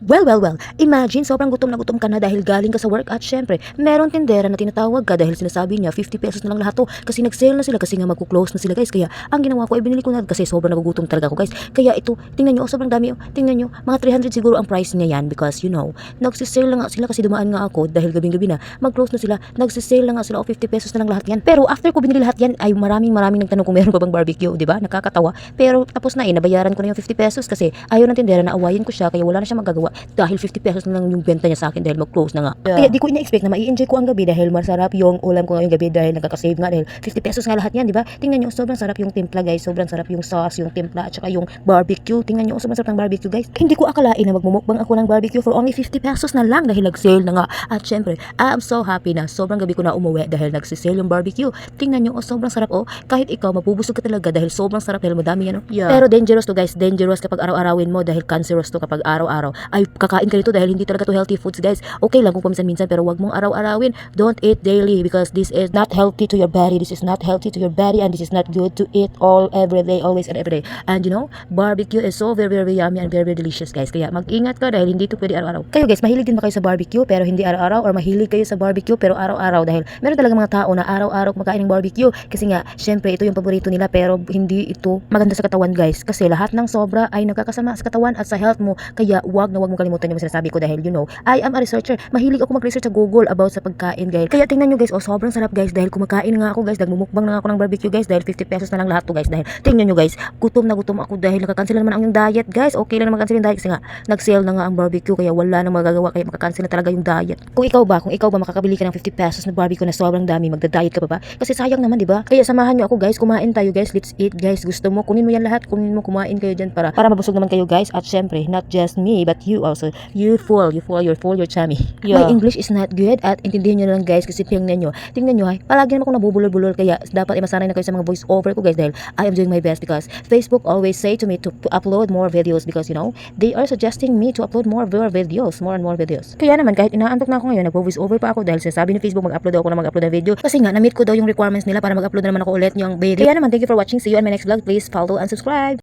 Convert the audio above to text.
Well. Imagine, sobrang gutom na gutom ka na dahil galing ka sa work at syempre, meron tindera na tinatawag ka dahil sinasabi niya 50 pesos na lang lahat to kasi nag-sale na sila kasi nga magkuklose na sila guys. Kaya ang ginawa ko ay binili ko na kasi sobrang nagugutom talaga ako guys. Kaya ito, tingnan nyo, sobrang dami. Tingnan nyo, mga 300 siguro ang price niya yan because you know, nagsisale na nga sila kasi dumaan nga ako dahil gabing-gabi na, mag-close na sila, nagsisale na nga sila o 50 pesos na lang lahat yan. Pero after ko binili lahat yan ay maraming nagtanong kung meron pa bang barbecue, di ba? Nakakatawa. Pero tapos na nabayaran ko na yung 50 pesos kasi ayaw ng tindera na awayin ko siya kaya wala na siya magagawa dahil 50 pesos na lang yung benta niya sa akin dahil mag-close na nga. Kaya di ko ina-expect na mai-enjoy ko ang gabi dahil masarap yung ulam ko ngayong gabi dahil nagkaka-save nga dahil 50 pesos nga lahat yan, di ba? Tingnan niyo, sobrang sarap yung timpla guys, sobrang sarap yung sauce, yung timpla at saka yung barbecue. Tingnan niyo, sobrang sarap ng barbecue guys. Hindi ko akalain na magmumukbang ako ng barbecue for only 50 pesos na lang dahil nag-sale na nga. At syempre, I'm so happy na sobrang gabi ko na umuwi dahil nag-sale yung barbecue. Tingnan niyo, sobrang sarap kahit ikaw mabubusog ka talaga dahil sobrang sarap dahil madami yan. Pero dangerous to guys, dangerous kapag araw-arawin mo dahil cancerous to kapag araw-araw. Ay kakain ka nito dahil hindi talaga to healthy foods guys. Okay lang kung paminsan-minsan pero wag mong araw-arawin. Don't eat daily because this is not healthy to your body. This is not healthy to your body and this is not good to eat all every day, always and every day. And you know, barbecue is so very yummy and very delicious guys. Kaya mag-ingat ka dahil hindi to pwede araw-araw. Kayo guys, mahilig din ba kayo sa barbecue pero hindi araw-araw or mahilig kayo sa barbecue pero araw-araw dahil meron talaga mga tao na araw-araw kumakain ng barbecue kasi nga syempre ito yung paborito nila pero hindi ito maganda sa katawan guys kasi lahat ng sobra ay nagkakasama sa katawan at sa health mo. Kaya wag mo kalimutan yung sinasabi ko dahil you know, I am a researcher. Mahilig ako mag-research sa Google about sa pagkain guys. Kaya tingnan nyo guys, sobrang sarap guys dahil kumakain nga ako guys, nagmumukbang na ako ng barbecue guys dahil 50 pesos na lang lahat to guys dahil tingnan nyo guys, gutom na gutom ako dahil nakakancel naman ang yung diet guys. Okay lang naman cancel yung diet kasi nga nag-sale na nga ang barbecue kaya wala nang magagawa kaya makakancel na talaga yung diet. Kung ikaw ba makakabili ka ng 50 pesos na barbecue na sobrang dami, magda-diet ka pa ba? Kasi sayang naman, di ba? Kaya samahan nyo ako guys, kumain tayo guys, let's eat guys. Gusto mo, kunin mo yan lahat, kumain kayo dyan para mabusog naman kayo guys. At syempre, not just me but you also. You're full, your tummy. My English is not good at intindihin nyo lang guys kasi tingnan nyo palagi naman akong nabubulol-bulol kaya dapat masanay na kayo sa mga voice over ko guys dahil I am doing my best because Facebook always say to me to upload more videos because you know, they are suggesting me to upload more and more videos. Kaya naman kahit inaantok na ako ngayon, nagvo-voice over pa ako dahil sinasabi ni Facebook mag-upload ng video kasi nga na-meet ko daw yung requirements nila para mag-upload na naman ako ulit yung video. Kaya naman, thank you for watching. See you on my next vlog. Please follow and subscribe.